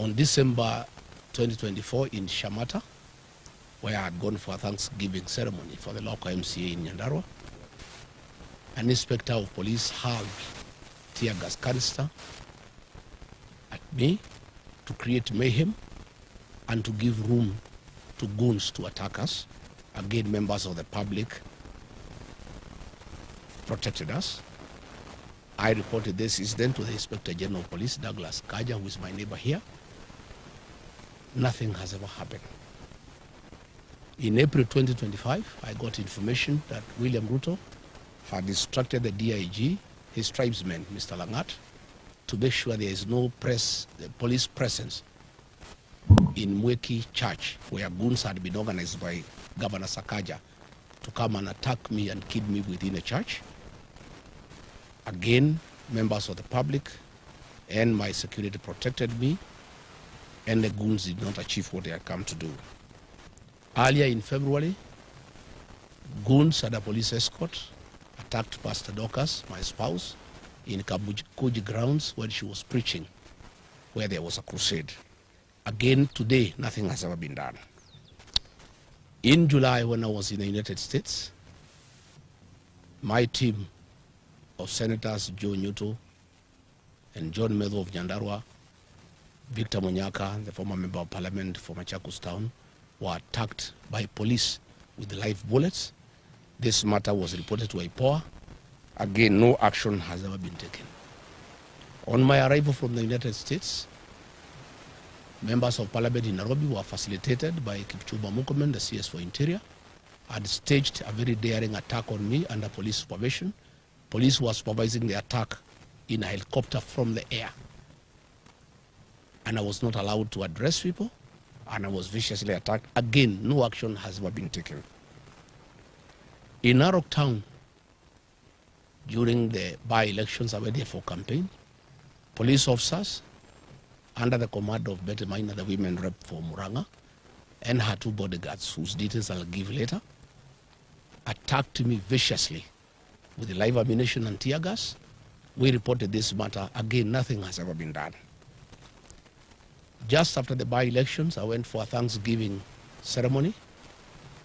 On December 2024 in Shamata, where I had gone for a Thanksgiving ceremony for the local MCA in Nyandarua, an inspector of police hurled tear gas canister at me to create mayhem and to give room to goons to attack us. Again, members of the public protected us. I reported this incident to the Inspector General of Police, Douglas Kaja, who is my neighbor here. Nothing has ever happened. In April 2025, I got information that William Ruto had instructed the DIG, his tribesman, Mr. Langat, to make sure there is no police presence in Mweki Church, where goons had been organized by Governor Sakaja to come and attack me and kill me within the church. Again, members of the public and my security protected me, and the goons did not achieve what they had come to do. Earlier in February, goons and a police escort attacked Pastor Dorcas, my spouse, in Kabuji grounds when she was preaching, where there was a crusade. Again, today, nothing has ever been done. In July, when I was in the United States, my team of Senators Joe Nyuto and John Medho of Nyandarua, Victor Munyaka, the former member of parliament for Machakos Town, were attacked by police with live bullets. This matter was reported to IPOA. Again, no action has ever been taken. On my arrival from the United States, members of parliament in Nairobi were facilitated by Kipchumba Murkomen, the CS for Interior, had staged a very daring attack on me under police supervision. Police were supervising the attack in a helicopter from the air. And I was not allowed to address people, and I was viciously attacked. Again, no action has ever been taken. In Narok Town, during the by-elections, I went there for campaign, police officers, under the command of Betty Maina, the women rep for Muranga, and her two bodyguards, whose details I'll give later, attacked me viciously with the live ammunition and tear gas. We reported this matter. Again, nothing has ever been done. Just after the by-elections, I went for a Thanksgiving ceremony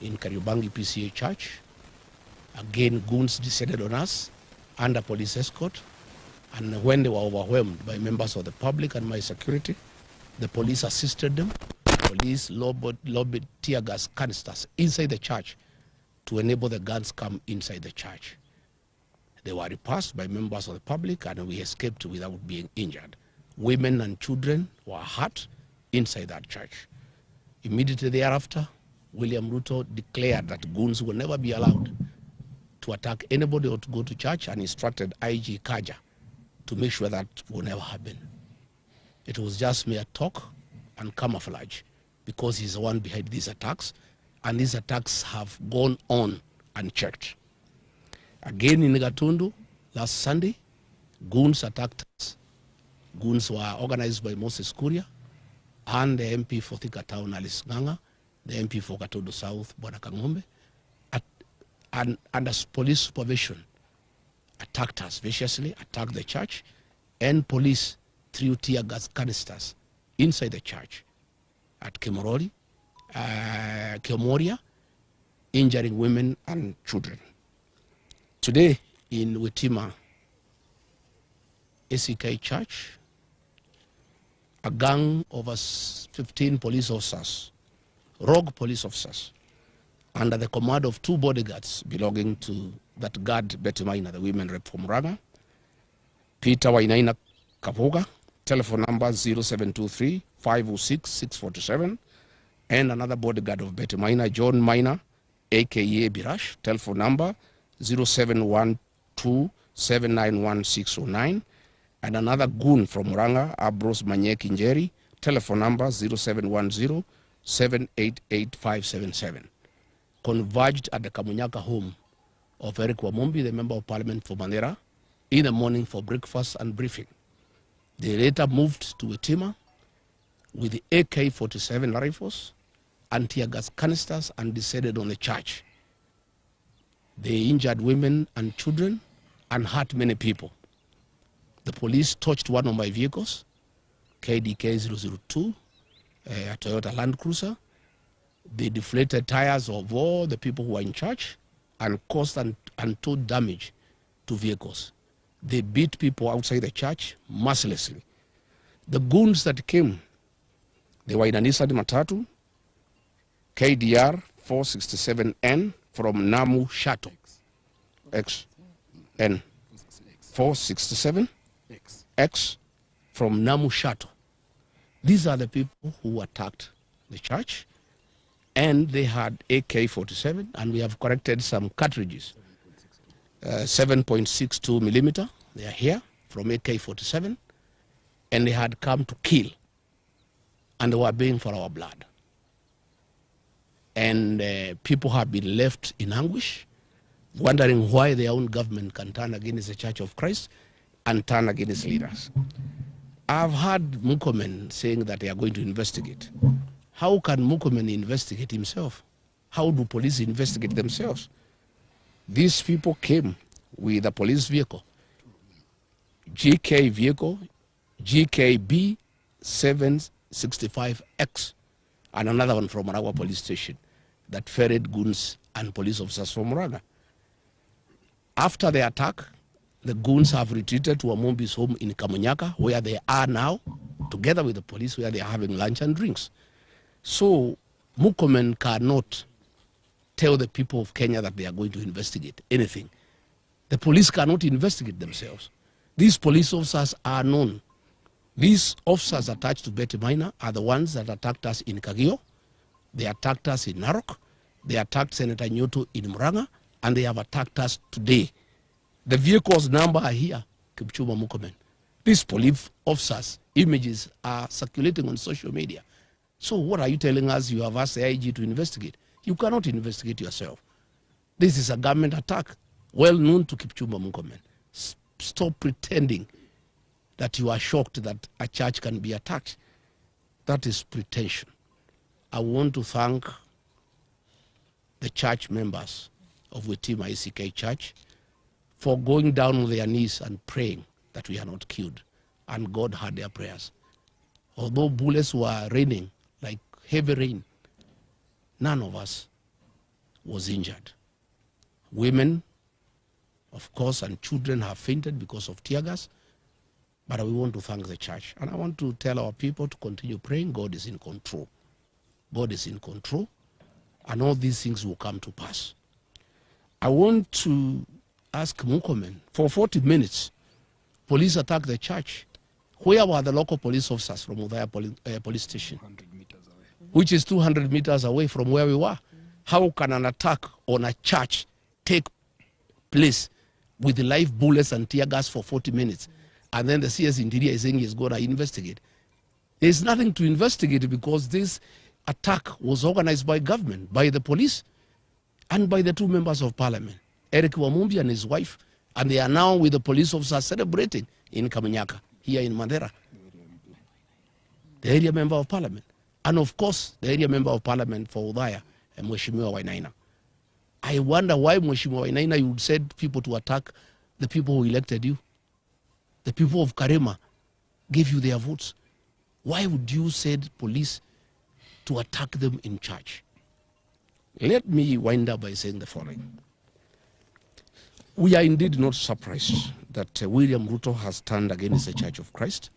in Kariobangi PCA Church. Again, goons descended on us under police escort. And when they were overwhelmed by members of the public and my security, the police assisted them. Police lobbied tear gas canisters inside the church to enable the guns come inside the church. They were repulsed by members of the public, and we escaped without being injured. Women and children were hurt inside that church. Immediately thereafter, William Ruto declared that goons will never be allowed to attack anybody or to go to church, and instructed IG Kaja to make sure that will never happen. It was just mere talk and camouflage, because he's the one behind these attacks, and these attacks have gone on unchecked. Again in Gatundu, last Sunday, goons attacked us. Goons were organized by Moses Kuria and the MP for Thika Town, Alice Nganga, the MP for Gatundu South, Bwana Kangombe, and under police supervision, attacked us viciously, attacked the church, and police threw tear gas canisters inside the church at Kemoria, injuring women and children. Today in Witima ACK Church, a gang of us 15 police officers, rogue police officers, under the command of two bodyguards belonging to that guard Betty Maina, the women rep from Muranga, Peter Wainaina Kapoga, telephone number 0723-506-647, and another bodyguard of Betty Maina, John Maina, aka Birash, telephone number 0712-791-609, and another goon from Muranga, Abros Manyeki Njeri, telephone number 0710-788-577, converged at the Kamunyaka home of Eric Wamombi, the member of parliament for Mandera, in the morning for breakfast and briefing. They later moved to Witima with the AK-47 rifles and tear gas canisters and descended on the church. They injured women and children and hurt many people. The police touched one of my vehicles KDK 002, a Toyota Land Cruiser. They deflated tires of all the people who were in church and caused untold damage to vehicles. They beat people outside the church mercilessly. The goons that came, they were in an Nissan Matatu, KDR 467N from Namu Shato. XN 467 X from Namu Shato. These are the people who attacked the church, and they had AK-47, and we have corrected some cartridges. 7.62 millimeter, they are here from AK-47, and they had come to kill, and they were baying for our blood. And people have been left in anguish, wondering why their own government can turn against the Church of Christ and turn against leaders. I've heard Murkomen saying that they are going to investigate. How can Murkomen investigate himself? How do police investigate themselves? These people came with a police vehicle, GK vehicle, GKB 765X, and another one from Maragua police station that ferried goons and police officers from Muranga. After the attack, the goons have retreated to Amombi's home in Kamunyaka, where they are now, together with the police, where they are having lunch and drinks. So Murkomen cannot tell the people of Kenya that they are going to investigate anything. The police cannot investigate themselves. These police officers are known. These officers attached to Betty Minor are the ones that attacked us in Kagio. They attacked us in Narok. They attacked Senator Nyoto in Muranga, and they have attacked us today. The vehicle's number are here, Kipchumba Murkomen. These police officers' images are circulating on social media. So what are you telling us? You have asked the IG to investigate. You cannot investigate yourself. This is a government attack, well known to Kipchumba Murkomen. Stop pretending that you are shocked that a church can be attacked. That is pretension. I want to thank the church members of Wetima ACK Church for going down on their knees and praying that we are not killed. And God heard their prayers. Although bullets were raining like heavy rain, none of us was injured. Women, of course, and children have fainted because of tear gas, but we want to thank the church. And I want to tell our people to continue praying. God is in control. God is in control, and all these things will come to pass. I want to ask Murkomen, for 40 minutes, police attacked the church. Where were the local police officers from Udaya police station? 100 meters away. Which is 200 meters away from where we were. How can an attack on a church take place with live bullets and tear gas for 40 minutes? And then the CS Interior is saying he's going to investigate. There's nothing to investigate because this attack was organized by government, by the police, and by the two members of parliament, Eric Wamumbi and his wife, and they are now with the police officers celebrating in Kamunyaka, here in Mandera. The area member of parliament. And of course, the area member of parliament for Udaya, Mheshimiwa Wainaina. I wonder why, Mheshimiwa Wainaina, you said people to attack the people who elected you. The people of Karema gave you their votes. Why would you send police to attack them in church? Let me wind up by saying the following. We are indeed not surprised that William Ruto has turned against the Church of Christ,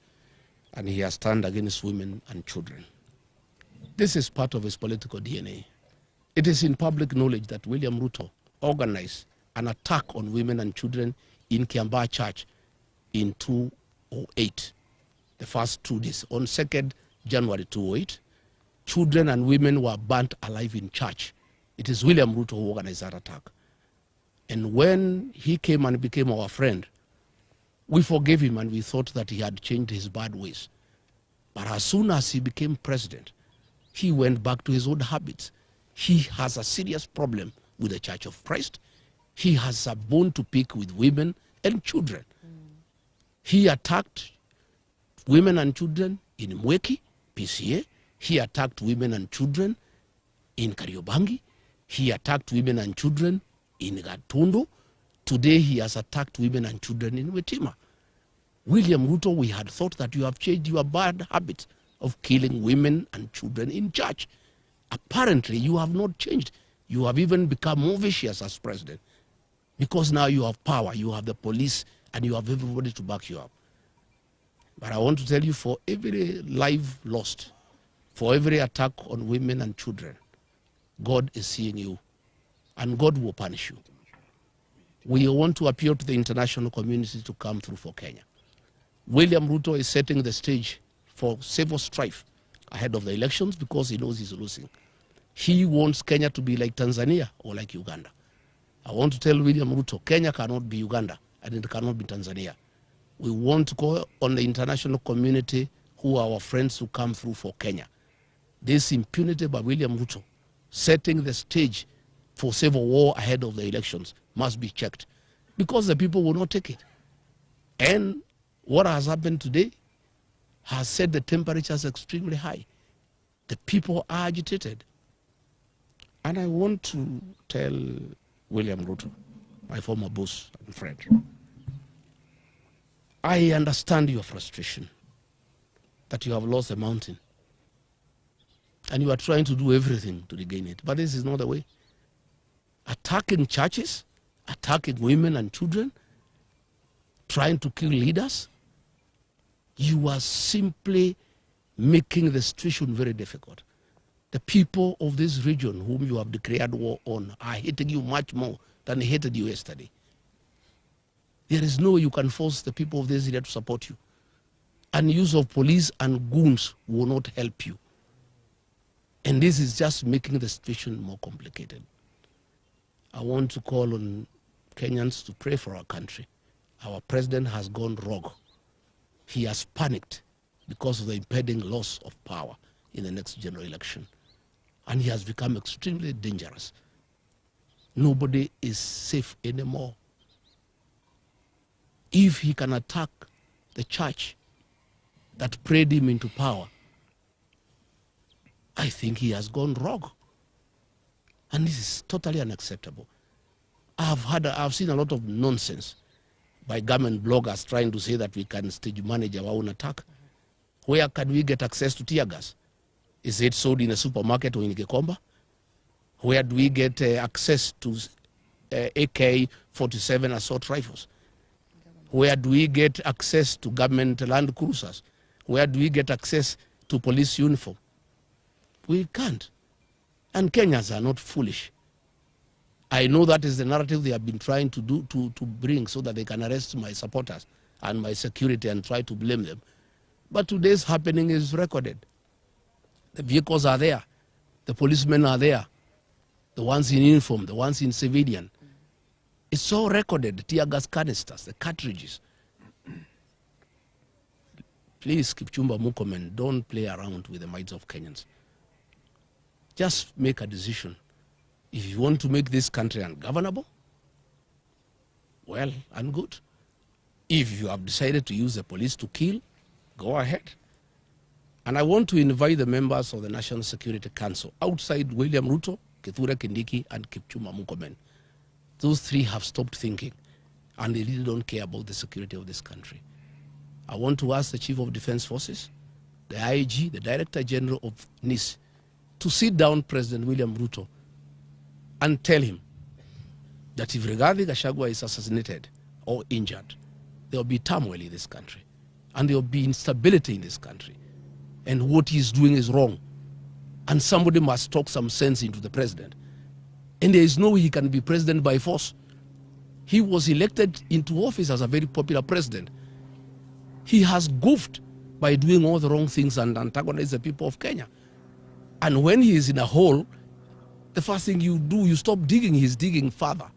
and he has turned against women and children. This is part of his political DNA. It is in public knowledge that William Ruto organized an attack on women and children in Kiambaa Church in 2008, the first 2 days. On 2nd January 2008, children and women were burnt alive in church. It is William Ruto who organized that attack. And when he came and became our friend, we forgave him and we thought that he had changed his bad ways. But as soon as he became president, he went back to his old habits. He has a serious problem with the Church of Christ. He has a bone to pick with women and children. He attacked women and children in Mweki, PCA. He attacked women and children in Kariobangi. He attacked women and children in Gatundu. Today he has attacked women and children in Wetima. William Ruto, we had thought that you have changed your bad habit of killing women and children in church. Apparently, you have not changed. You have even become more vicious as president because now you have power, you have the police, and you have everybody to back you up. But I want to tell you, for every life lost, for every attack on women and children, God is seeing you, and God will punish you. We want to appeal to the international community to come through for Kenya. William Ruto is setting the stage for civil strife ahead of the elections because he knows he's losing. He wants Kenya to be like Tanzania or like Uganda. I want to tell William Ruto, Kenya cannot be Uganda and it cannot be Tanzania. We want to call on the international community who are our friends to come through for Kenya. This impunity by William Ruto, setting the stage for civil war ahead of the elections, must be checked because the people will not take it. And what has happened today has set the temperatures extremely high. The people are agitated. And I want to tell William Ruto, my former boss and friend, I understand your frustration that you have lost the mountain and you are trying to do everything to regain it. But this is not the way. Attacking churches, attacking women and children, trying to kill leaders, you are simply making the situation very difficult. The people of this region whom you have declared war on are hating you much more than they hated you yesterday. There is no way you can force the people of this area to support you. And use of police and goons will not help you. And this is just making the situation more complicated. I want to call on Kenyans to pray for our country. Our president has gone rogue. He has panicked because of the impending loss of power in the next general election. And he has become extremely dangerous. Nobody is safe anymore. If he can attack the church that prayed him into power, I think he has gone rogue. And this is totally unacceptable. I've seen a lot of nonsense by government bloggers trying to say that we can stage manage our own attack. Where can we get access to tear gas? Is it sold in a supermarket or in Gikomba? Where do we get access to AK-47 assault rifles? Where do we get access to government land cruisers? Where do we get access to police uniform? We can't. And Kenyans are not foolish. I know that is the narrative they have been trying to do to bring so that they can arrest my supporters and my security and try to blame them. But today's happening is recorded. The vehicles are there. The policemen are there. The ones in uniform, the ones in civilian. It's all recorded, the tear gas canisters, the cartridges. Please, Kipchumba Murkomen, don't play around with the minds of Kenyans. Just make a decision. If you want to make this country ungovernable, well and good. If you have decided to use the police to kill, go ahead. And I want to invite the members of the National Security Council outside William Ruto, Kithure Kindiki, and Kipchumba Murkomen. Those three have stopped thinking, and they really don't care about the security of this country. I want to ask the Chief of Defense Forces, the IG, the Director General of NIS, to sit down President William Ruto and tell him that if Rigathi Gachagua is assassinated or injured, there will be turmoil in this country, and there will be instability in this country. And what he's doing is wrong. And somebody must talk some sense into the president. And there is no way he can be president by force. He was elected into office as a very popular president. He has goofed by doing all the wrong things and antagonized the people of Kenya. And when he is in a hole, the first thing you do, you stop digging. He's digging further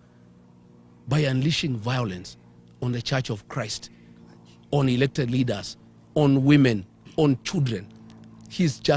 by unleashing violence on the Church of Christ, on elected leaders, on women, on children. He's just